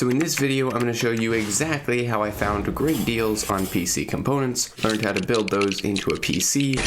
So in this video, I'm going to show you exactly how I found great deals on PC components, learned how to build those into a PC,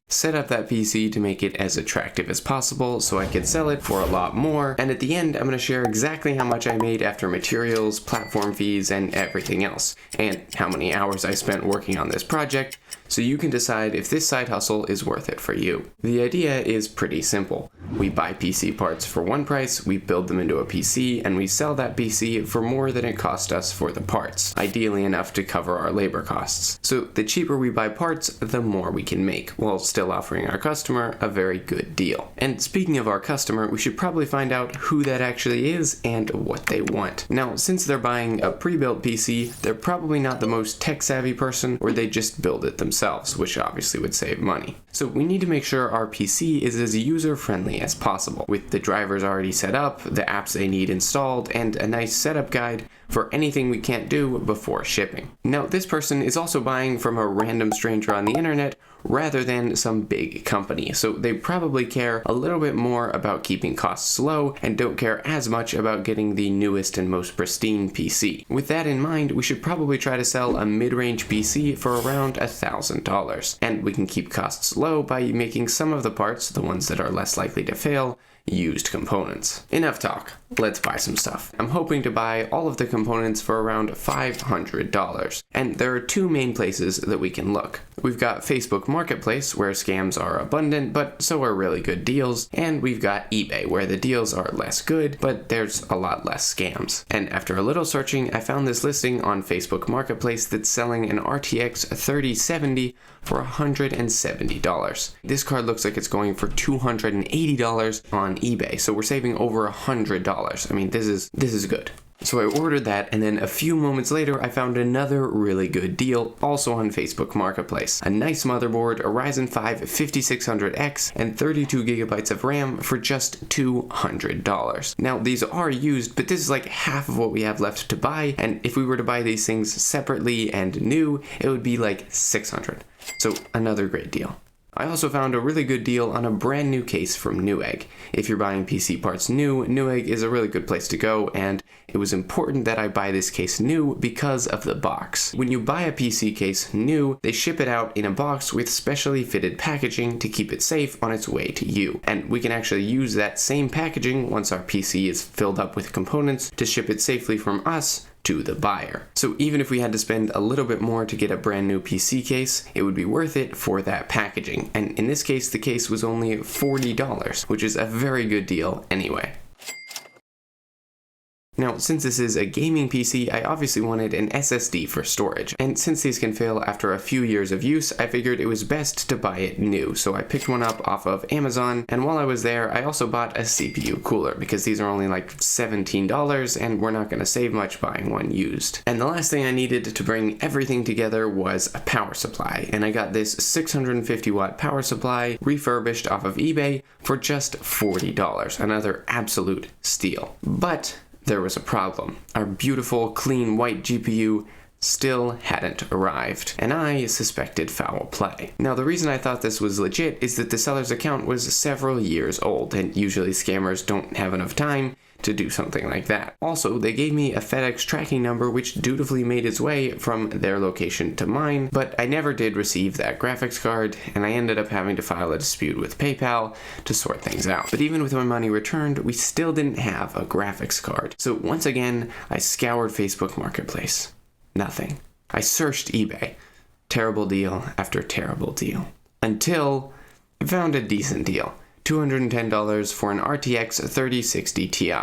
set up that PC to make it as attractive as possible so I could sell it for a lot more, and at the end I'm going to share exactly how much I made after materials, platform fees, and everything else, and how many hours I spent working on this project, so you can decide if this side hustle is worth it for you. The idea is pretty simple. We buy PC parts for one price, we build them into a PC, and we sell that PC for more than it cost us for the parts, ideally enough to cover our labor costs. So the cheaper we buy parts, the more we can make, while still offering our customer a very good deal. And speaking of our customer, we should probably find out who that actually is and what they want. Now, since they're buying a pre-built PC, they're probably not the most tech-savvy person, or they just build it themselves, which obviously would save money. So we need to make sure our PC is as user-friendly as possible, with the drivers already set up, the apps they need installed, and a nice setup guide for anything we can't do before shipping. Now, this person is also buying from a random stranger on the internet rather than some big company, so they probably care a little bit more about keeping costs low and don't care as much about getting the newest and most pristine PC. With that in mind, we should probably try to sell a mid-range PC for around $1,000, and we can keep costs low by making some of the parts, the ones that are less likely to fail, used components. Enough talk, let's buy some stuff. I'm hoping to buy all of the components for around $500, and there are two main places that we can look. We've got Facebook Marketplace, where scams are abundant, but so are really good deals, and we've got eBay, where the deals are less good, but there's a lot less scams. And after a little searching, I found this listing on Facebook Marketplace that's selling an RTX 3070 for $170. This card looks like it's going for $280 on eBay, so we're saving over $100. I mean, this is good. So I ordered that, and then a few moments later I found another really good deal, also on Facebook Marketplace. A nice motherboard, a Ryzen 5 5600X, and 32 gigabytes of RAM for just $200. Now these are used, but this is like half of what we have left to buy, and if we were to buy these things separately and new, it would be like $600. So another great deal. I also found a really good deal on a brand new case from Newegg. If you're buying PC parts new, Newegg is a really good place to go, and it was important that I buy this case new because of the box. When you buy a PC case new, they ship it out in a box with specially fitted packaging to keep it safe on its way to you. And we can actually use that same packaging once our PC is filled up with components to ship it safely from us to the buyer. So even if we had to spend a little bit more to get a brand new PC case, it would be worth it for that packaging. And in this case, the case was only $40, which is a very good deal anyway. Now, since this is a gaming PC, I obviously wanted an SSD for storage, and since these can fail after a few years of use, I figured it was best to buy it new, so I picked one up off of Amazon, and while I was there, I also bought a CPU cooler, because these are only like $17, and we're not going to save much buying one used. And the last thing I needed to bring everything together was a power supply, and I got this 650 watt power supply refurbished off of eBay for just $40, another absolute steal. But there was a problem. Our beautiful, clean white GPU still hadn't arrived, and I suspected foul play. Now, the reason I thought this was legit is that the seller's account was several years old, and usually scammers don't have enough time to do something like that. Also, they gave me a FedEx tracking number which dutifully made its way from their location to mine, but I never did receive that graphics card, and I ended up having to file a dispute with PayPal to sort things out. But even with my money returned, we still didn't have a graphics card. So once again, I scoured Facebook Marketplace. Nothing. I searched eBay. Terrible deal after terrible deal. Until I found a decent deal. $210 for an RTX 3060 Ti.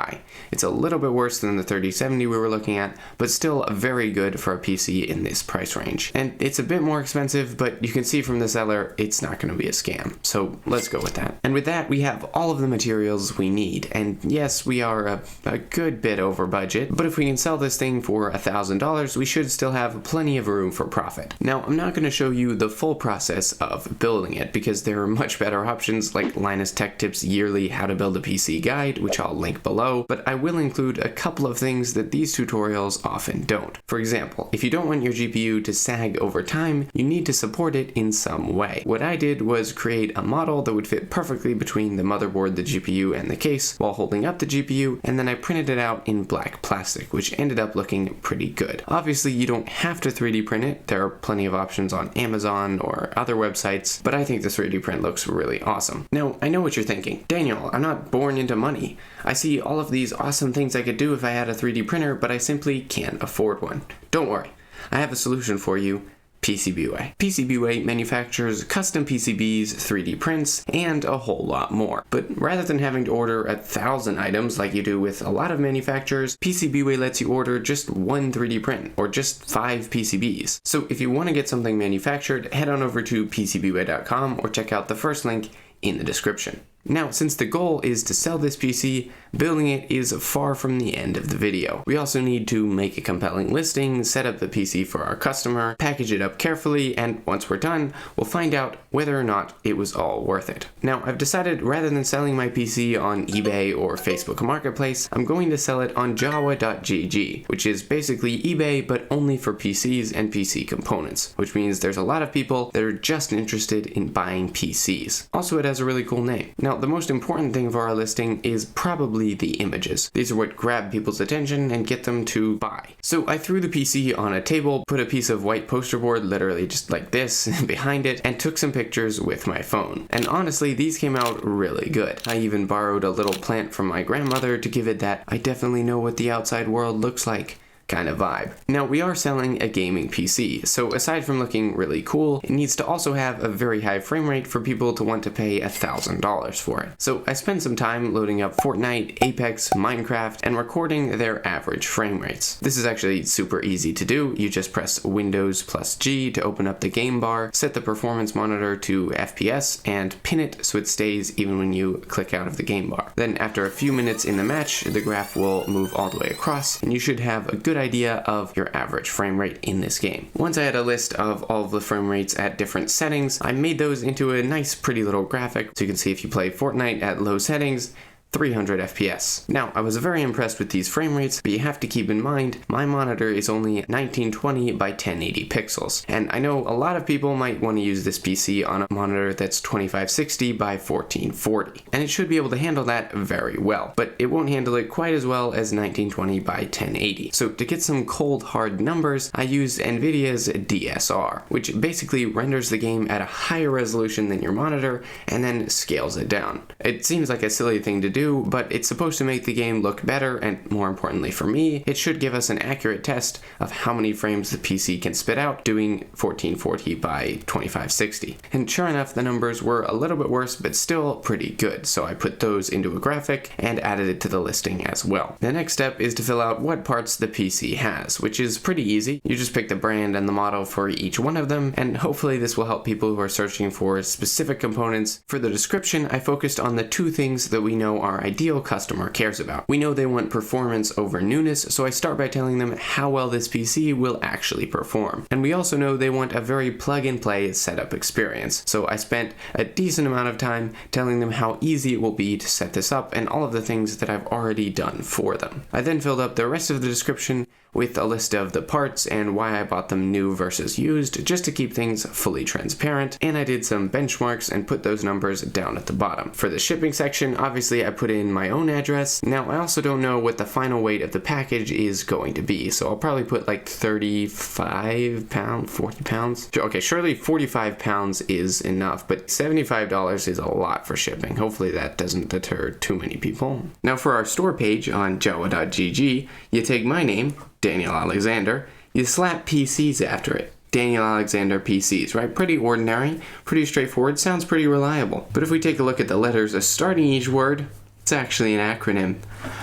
It's a little bit worse than the 3070 we were looking at, but still very good for a PC in this price range. And it's a bit more expensive, but you can see from the seller, it's not going to be a scam. So let's go with that. And with that, we have all of the materials we need. And yes, we are a good bit over budget, but if we can sell this thing for $1,000, we should still have plenty of room for profit. Now, I'm not going to show you the full process of building it because there are much better options like Linus China's Tech Tips Yearly How to Build a PC guide, which I'll link below, but I will include a couple of things that these tutorials often don't. For example, if you don't want your GPU to sag over time, you need to support it in some way. What I did was create a model that would fit perfectly between the motherboard, the GPU, and the case while holding up the GPU, and then I printed it out in black plastic, which ended up looking pretty good. Obviously, you don't have to 3D print it. There are plenty of options on Amazon or other websites, but I think the 3D print looks really awesome. Now, I know what you're thinking. Daniel, I'm not born into money. I see all of these awesome things I could do if I had a 3D printer, but I simply can't afford one. Don't worry. I have a solution for you. PCBWay. PCBWay manufactures custom PCBs, 3D prints, and a whole lot more. But rather than having to order 1,000 items like you do with a lot of manufacturers, PCBWay lets you order just one 3D print, or just 5 PCBs. So if you want to get something manufactured, head on over to PCBWay.com or check out the first link in the description. Now, since the goal is to sell this PC, building it is far from the end of the video. We also need to make a compelling listing, set up the PC for our customer, package it up carefully, and once we're done, we'll find out whether or not it was all worth it. Now, I've decided rather than selling my PC on eBay or Facebook Marketplace, I'm going to sell it on Jawa.gg, which is basically eBay but only for PCs and PC components, which means there's a lot of people that are just interested in buying PCs. Also, it has a really cool name. Now, the most important thing for our listing is probably the images. These are what grab people's attention and get them to buy. So I threw the PC on a table, put a piece of white poster board, literally just like this, behind it, and took some pictures with my phone. And honestly, these came out really good. I even borrowed a little plant from my grandmother to give it that I definitely know what the outside world looks like kind of vibe. Now, we are selling a gaming PC, so aside from looking really cool, it needs to also have a very high frame rate for people to want to pay $1,000 for it. So I spent some time loading up Fortnite, Apex, Minecraft, and recording their average frame rates. This is actually super easy to do. You just press Windows plus G to open up the game bar, set the performance monitor to FPS, and pin it so it stays even when you click out of the game bar. Then after a few minutes in the match, the graph will move all the way across, and you should have a good idea of your average frame rate in this game. Once I had a list of all of the frame rates at different settings, I made those into a nice pretty little graphic so you can see if you play Fortnite at low settings, 300 FPS. Now, I was very impressed with these frame rates, but you have to keep in mind, my monitor is only 1920 by 1080 pixels. And I know a lot of people might want to use this PC on a monitor that's 2560 by 1440. And it should be able to handle that very well, but it won't handle it quite as well as 1920 by 1080. So to get some cold hard numbers, I used NVIDIA's DSR, which basically renders the game at a higher resolution than your monitor and then scales it down. It seems like a silly thing to do, but it's supposed to make the game look better, and more importantly for me, it should give us an accurate test of how many frames the PC can spit out doing 1440 by 2560. And sure enough, the numbers were a little bit worse, but still pretty good, so I put those into a graphic and added it to the listing as well. The next step is to fill out what parts the PC has, which is pretty easy. You just pick the brand and the model for each one of them, and hopefully this will help people who are searching for specific components. For the description, I focused on the two things that we know our ideal customer cares about. We know they want performance over newness, so I start by telling them how well this PC will actually perform. And we also know they want a very plug-and-play setup experience, so I spent a decent amount of time telling them how easy it will be to set this up and all of the things that I've already done for them. I then filled up the rest of the description with a list of the parts and why I bought them new versus used, just to keep things fully transparent, and I did some benchmarks and put those numbers down at the bottom. For the shipping section, obviously I put in my own address. Now, I also don't know what the final weight of the package is going to be, so I'll probably put like 35 pounds, 40 pounds. Okay, surely 45 pounds is enough, but $75 is a lot for shipping. Hopefully that doesn't deter too many people. Now, for our store page on Jawa.gg, you take my name, Daniel Alexander, you slap PCs after it. Daniel Alexander PCs, right? Pretty ordinary, pretty straightforward, sounds pretty reliable. But if we take a look at the letters starting each word, it's actually an acronym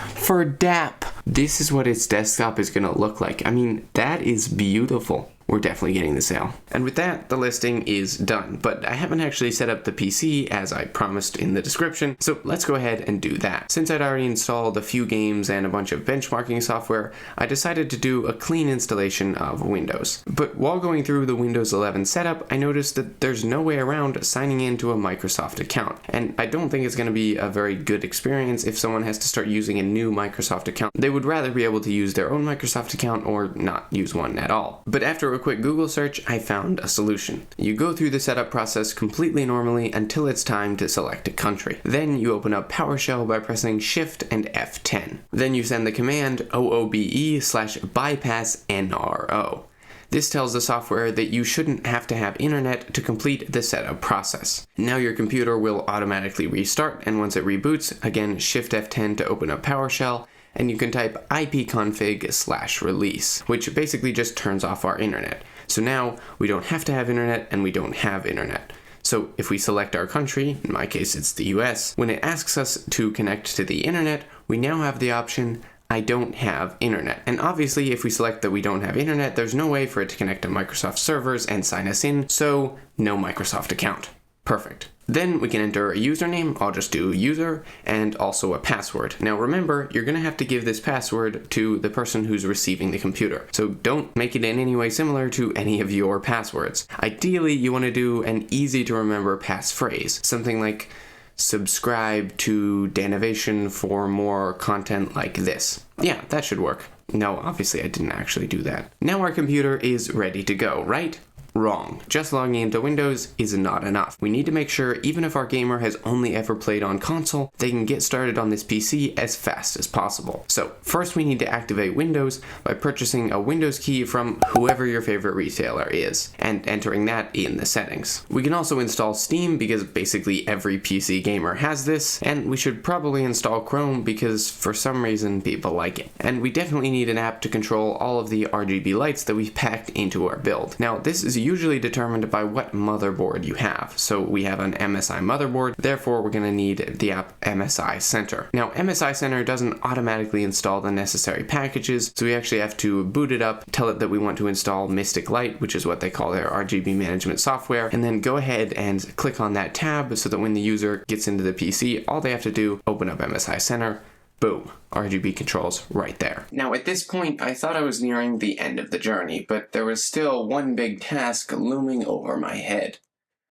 for DAP. This is what its desktop is going to look like. I mean, that is beautiful. we're definitely getting the sale. And with that, the listing is done, but I haven't actually set up the PC as I promised in the description, so let's go ahead and do that. Since I'd already installed a few games and a bunch of benchmarking software, I decided to do a clean installation of Windows. But while going through the Windows 11 setup, I noticed that there's no way around signing into a Microsoft account, and I don't think it's going to be a very good experience if someone has to start using a new Microsoft account. They would rather be able to use their own Microsoft account or not use one at all. But after a quick Google search, I found a solution. You go through the setup process completely normally until it's time to select a country. Then you open up PowerShell by pressing Shift and F10. Then you send the command oobe/bypass nro. This tells the software that you shouldn't have to have internet to complete the setup process. Now your computer will automatically restart, and once it reboots, again Shift F10 to open up PowerShell, and you can type ipconfig/release, which basically just turns off our internet. So now we don't have to have internet, and we don't have internet. So if we select our country, in my case it's the US, when it asks us to connect to the internet, we now have the option I don't have internet. And obviously if we select that we don't have internet, there's no way for it to connect to Microsoft servers and sign us in, so no Microsoft account. Perfect. Then we can enter a username, I'll just do user, and also a password. Now remember, you're going to have to give this password to the person who's receiving the computer, so don't make it in any way similar to any of your passwords. Ideally, you want to do an easy to remember passphrase, something like subscribe to Danivation for more content like this. Yeah, that should work. No, obviously I didn't actually do that. Now our computer is ready to go, right? Wrong. Just logging into Windows is not enough. We need to make sure even if our gamer has only ever played on console, they can get started on this PC as fast as possible. So first we need to activate Windows by purchasing a Windows key from whoever your favorite retailer is, and entering that in the settings. We can also install Steam because basically every PC gamer has this, and we should probably install Chrome because for some reason people like it. And we definitely need an app to control all of the RGB lights that we've packed into our build. Now this is usually determined by what motherboard you have. So we have an MSI motherboard, therefore we're going to need the app MSI Center. Now MSI Center doesn't automatically install the necessary packages, so we actually have to boot it up, tell it that we want to install Mystic Light, which is what they call their RGB management software, and then go ahead and click on that tab so that when the user gets into the PC, all they have to do, open up MSI Center, boom, RGB controls right there. Now at this point, I thought I was nearing the end of the journey, but there was still one big task looming over my head: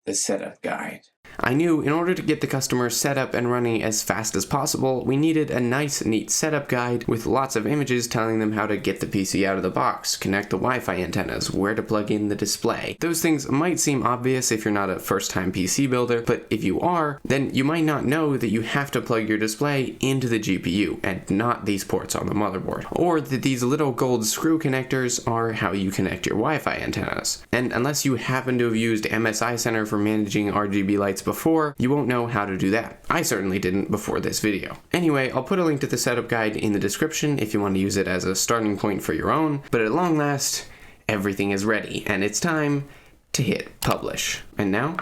the setup guide. I knew in order to get the customer set up and running as fast as possible, we needed a nice, neat setup guide with lots of images telling them how to get the PC out of the box, connect the Wi-Fi antennas, where to plug in the display. Those things might seem obvious if you're not a first-time PC builder, but if you are, then you might not know that you have to plug your display into the GPU and not these ports on the motherboard, or that these little gold screw connectors are how you connect your Wi-Fi antennas. And unless you happen to have used MSI Center for managing RGB lights before, you won't know how to do that. I certainly didn't before this video. Anyway, I'll put a link to the setup guide in the description if you want to use it as a starting point for your own, but at long last, everything is ready, and it's time to hit publish. And now,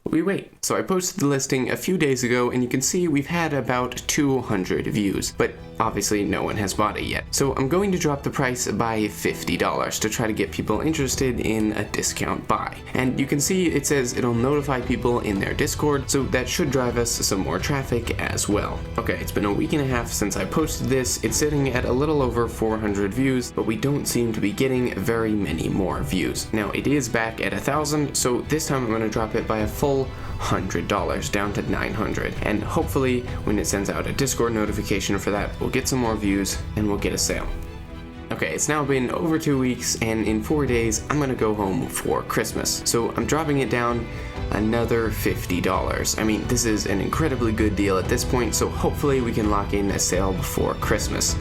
we wait. So I posted the listing a few days ago, and you can see we've had about 200 views, but obviously no one has bought it yet. So I'm going to drop the price by $50 to try to get people interested in a discount buy. And you can see it says it'll notify people in their Discord, so that should drive us some more traffic as well. Okay, it's been a week and a half since I posted this. It's sitting at a little over 400 views, but we don't seem to be getting very many more views. Now it is back at 1,000, so this time I'm going to drop it by a full $100 down to 900, and hopefully when it sends out a Discord notification for that, we'll get some more views and we'll get a sale. Okay, it's now been over 2 weeks, and in 4 days I'm gonna go home for Christmas, so I'm dropping it down another $50. I mean, this is an incredibly good deal at this point, so hopefully we can lock in a sale before Christmas.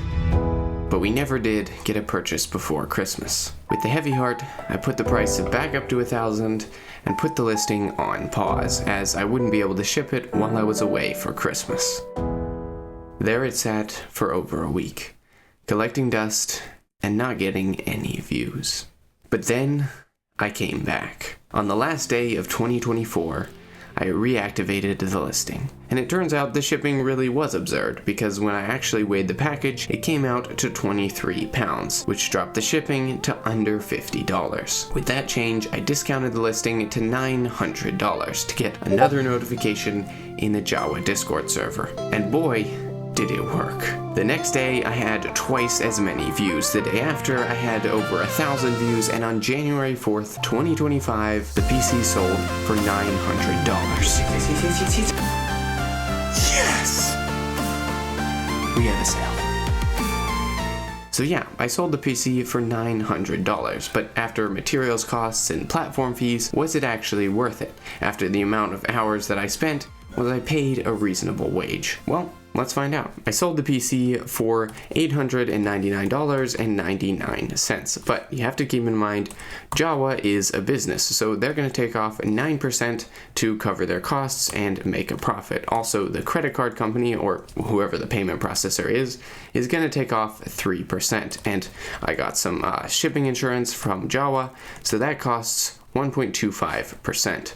But we never did get a purchase before Christmas. With the heavy heart, I put the price back up to 1,000 and put the listing on pause, as I wouldn't be able to ship it while I was away for Christmas. There it sat for over a week, collecting dust and not getting any views. But then I came back. On the last day of 2024, I reactivated the listing. And it turns out the shipping really was absurd, because when I actually weighed the package, it came out to 23 pounds, which dropped the shipping to under $50. With that change, I discounted the listing to $900 to get another notification in the Java Discord server. And boy, did it work. The next day, I had twice as many views. The day after, I had over 1,000 views, and on January 4th, 2025, the PC sold for $900. Yes! We have a sale. So yeah, I sold the PC for $900, but after materials costs and platform fees, was it actually worth it? After the amount of hours that I spent, was I paid a reasonable wage? Well, let's find out. I sold the PC for $899.99, but you have to keep in mind, Java is a business, so they're going to take off 9% to cover their costs and make a profit. Also, the credit card company, or whoever the payment processor is going to take off 3%, and I got some shipping insurance from Java, so that costs 1.25%.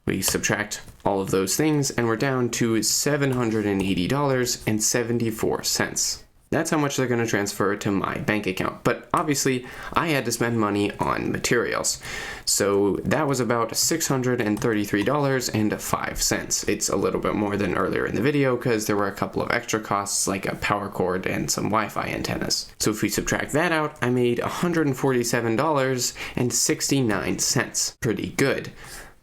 We subtract all of those things, and we're down to $780.74. That's how much they're going to transfer to my bank account. But obviously, I had to spend money on materials. So that was about $633.05. It's a little bit more than earlier in the video because there were a couple of extra costs like a power cord and some Wi-Fi antennas. So if we subtract that out, I made $147.69. Pretty good.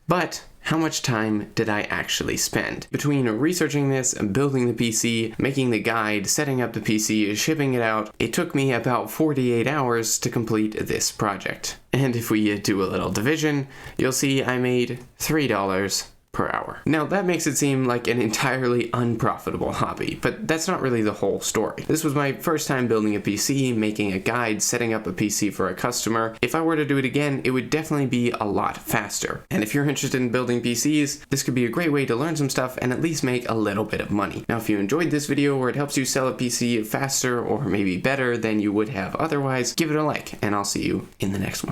But how much time did I actually spend? Between researching this, building the PC, making the guide, setting up the PC, shipping it out, it took me about 48 hours to complete this project. And if we do a little division, you'll see I made $3 per hour. Now that makes it seem like an entirely unprofitable hobby, but that's not really the whole story. This was my first time building a PC, making a guide, setting up a PC for a customer. If I were to do it again, it would definitely be a lot faster. And if you're interested in building PCs, this could be a great way to learn some stuff and at least make a little bit of money. Now if you enjoyed this video or it helps you sell a PC faster or maybe better than you would have otherwise, give it a like and I'll see you in the next one.